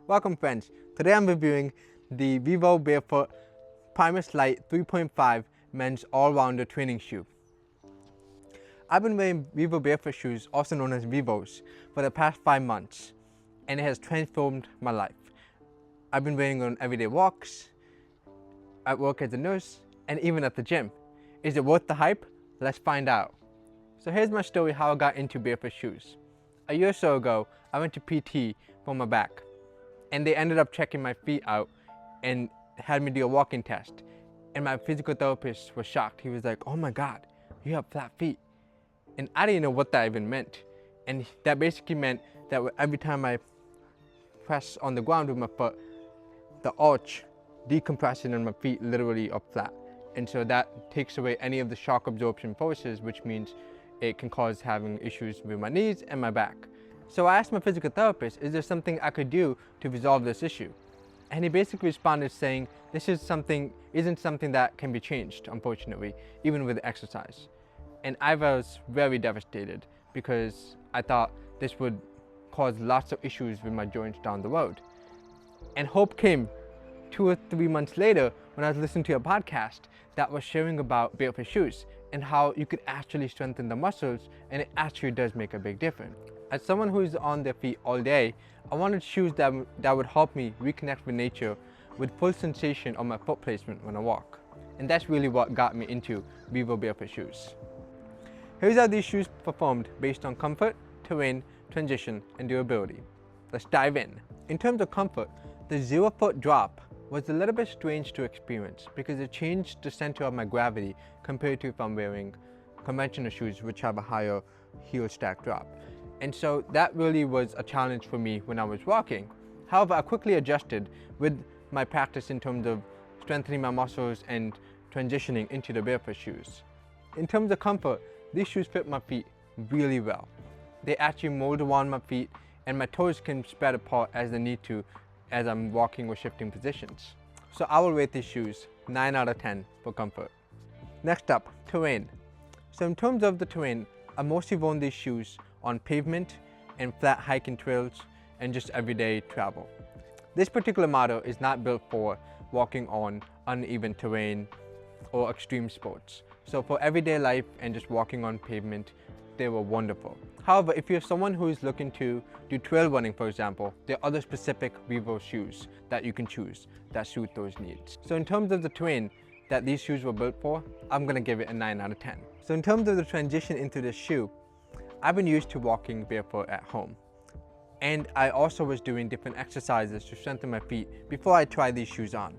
Welcome friends, today I'm reviewing the VivoBarefoot Primus Lite 3.5 men's all-rounder training shoe. I've been wearing Vivo Barefoot shoes, also known as Vivos, for the past 5 months, and it has transformed my life. I've been wearing on everyday walks, at work as a nurse, and even at the gym. Is it worth the hype? Let's find out. So here's my story how I got into barefoot shoes. A year or so ago, I went to PT for my back, and they ended up checking my feet out and had me do a walking test. And my physical therapist was shocked. He was like, "Oh my God, you have flat feet." And I didn't know what that even meant. And that basically meant that every time I press on the ground with my foot, the arch decompressing on my feet literally are flat. And so that takes away any of the shock absorption forces, which means it can cause having issues with my knees and my back. So I asked my physical therapist, is there something I could do to resolve this issue? And he basically responded saying, this isn't something that can be changed, unfortunately, even with exercise. And I was very devastated because I thought this would cause lots of issues with my joints down the road. And hope came 2 or 3 months later when I was listening to a podcast that was sharing about barefoot shoes and how you could actually strengthen the muscles, and it actually does make a big difference. As someone who is on their feet all day, I wanted shoes that would help me reconnect with nature with full sensation on my foot placement when I walk. And that's really what got me into Vivo Barefoot shoes. Here's how these shoes performed based on comfort, terrain, transition, and durability. Let's dive in. In terms of comfort, the 0-foot drop was a little bit strange to experience because it changed the center of my gravity compared to if I'm wearing conventional shoes which have a higher heel stack drop. And so that really was a challenge for me when I was walking. However, I quickly adjusted with my practice in terms of strengthening my muscles and transitioning into the barefoot shoes. In terms of comfort, these shoes fit my feet really well. They actually mold around my feet and my toes can spread apart as they need to as I'm walking or shifting positions. So I will rate these shoes 9 out of 10 for comfort. Next up, terrain. So in terms of the terrain, I mostly worn these shoes on pavement and flat hiking trails and just everyday travel. This particular model is not built for walking on uneven terrain or extreme sports. So for everyday life and just walking on pavement, they were wonderful. However, if you're someone who is looking to do trail running, for example, there are other specific Vivo shoes that you can choose that suit those needs. So in terms of the terrain that these shoes were built for, I'm gonna give it a 9 out of 10. So in terms of the transition into this shoe, I've been used to walking barefoot at home. And I also was doing different exercises to strengthen my feet before I tried these shoes on.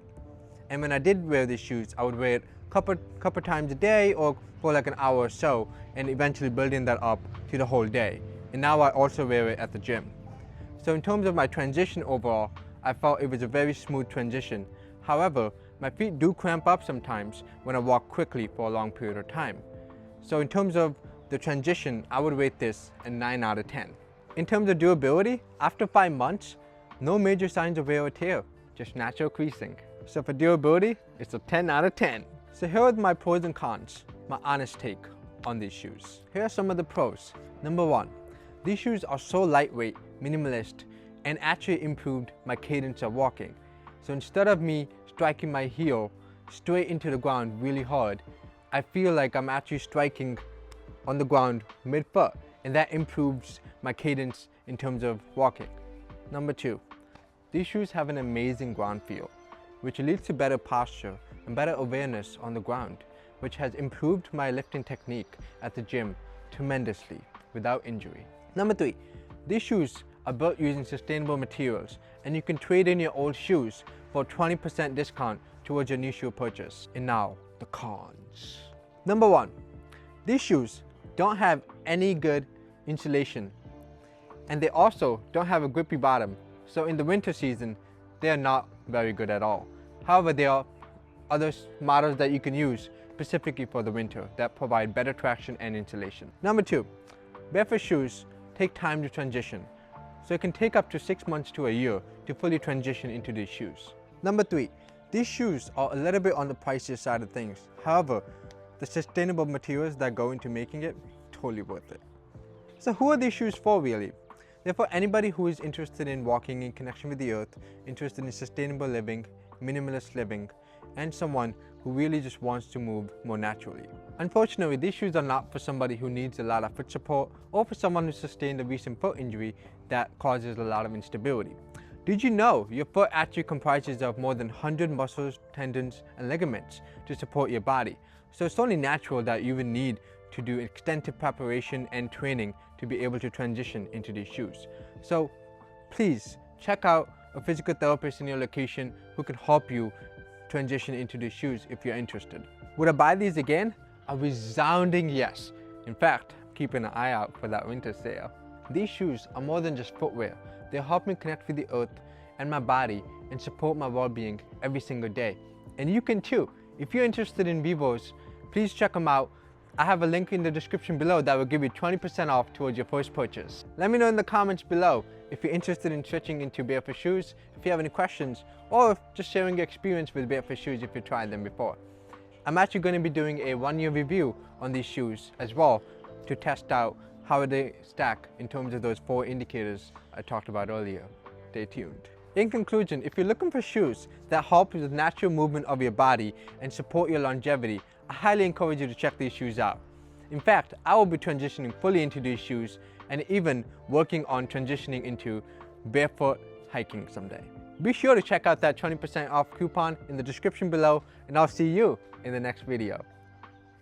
And when I did wear these shoes, I would wear it couple times a day or for like an hour or so, and eventually building that up to the whole day. And now I also wear it at the gym. So in terms of my transition overall, I felt it was a very smooth transition. However, my feet do cramp up sometimes when I walk quickly for a long period of time. So in terms of the transition, I would rate this a 9 out of 10. In terms of durability, after 5 months, no major signs of wear or tear, just natural creasing. So for durability, it's a 10 out of 10. So here are my pros and cons, my honest take on these shoes. Here are some of the pros. Number 1, these shoes are so lightweight, minimalist, and actually improved my cadence of walking. So instead of me striking my heel straight into the ground really hard, I feel like I'm actually striking on the ground mid-foot, and that improves my cadence in terms of walking. Number 2, these shoes have an amazing ground feel, which leads to better posture and better awareness on the ground, which has improved my lifting technique at the gym tremendously without injury. Number 3, these shoes are built using sustainable materials, and you can trade in your old shoes for a 20% discount towards your new shoe purchase. And now, the cons. Number 1, these shoes don't have any good insulation, and they also don't have a grippy bottom. So in the winter season, they are not very good at all. However, there are other models that you can use specifically for the winter that provide better traction and insulation. Number 2, barefoot shoes take time to transition. So it can take up to 6 months to a year to fully transition into these shoes. Number 3, these shoes are a little bit on the pricier side of things. However, the sustainable materials that go into making it, totally worth it. So who are these shoes for really? Therefore, anybody who is interested in walking in connection with the earth, interested in sustainable living, minimalist living, and someone who really just wants to move more naturally. Unfortunately, these shoes are not for somebody who needs a lot of foot support or for someone who sustained a recent foot injury that causes a lot of instability. Did you know your foot actually comprises of more than 100 muscles, tendons, and ligaments to support your body? So it's only natural that you would need to do extensive preparation and training to be able to transition into these shoes. So please check out a physical therapist in your location who can help you transition into these shoes if you're interested. Would I buy these again? A resounding yes. In fact, I'm keeping an eye out for that winter sale. These shoes are more than just footwear. They help me connect with the earth and my body and support my well-being every single day. And you can too. If you're interested in Vivos, please check them out. I have a link in the description below that will give you 20% off towards your first purchase. Let me know in the comments below if you're interested in switching into Barefoot shoes, if you have any questions, or just sharing your experience with Barefoot shoes if you tried them before. I'm actually going to be doing a 1-year review on these shoes as well to test out how they stack in terms of those 4 indicators I talked about earlier. Stay tuned. In conclusion, if you're looking for shoes that help with the natural movement of your body and support your longevity, I highly encourage you to check these shoes out. In fact, I will be transitioning fully into these shoes and even working on transitioning into barefoot hiking someday. Be sure to check out that 20% off coupon in the description below, and I'll see you in the next video.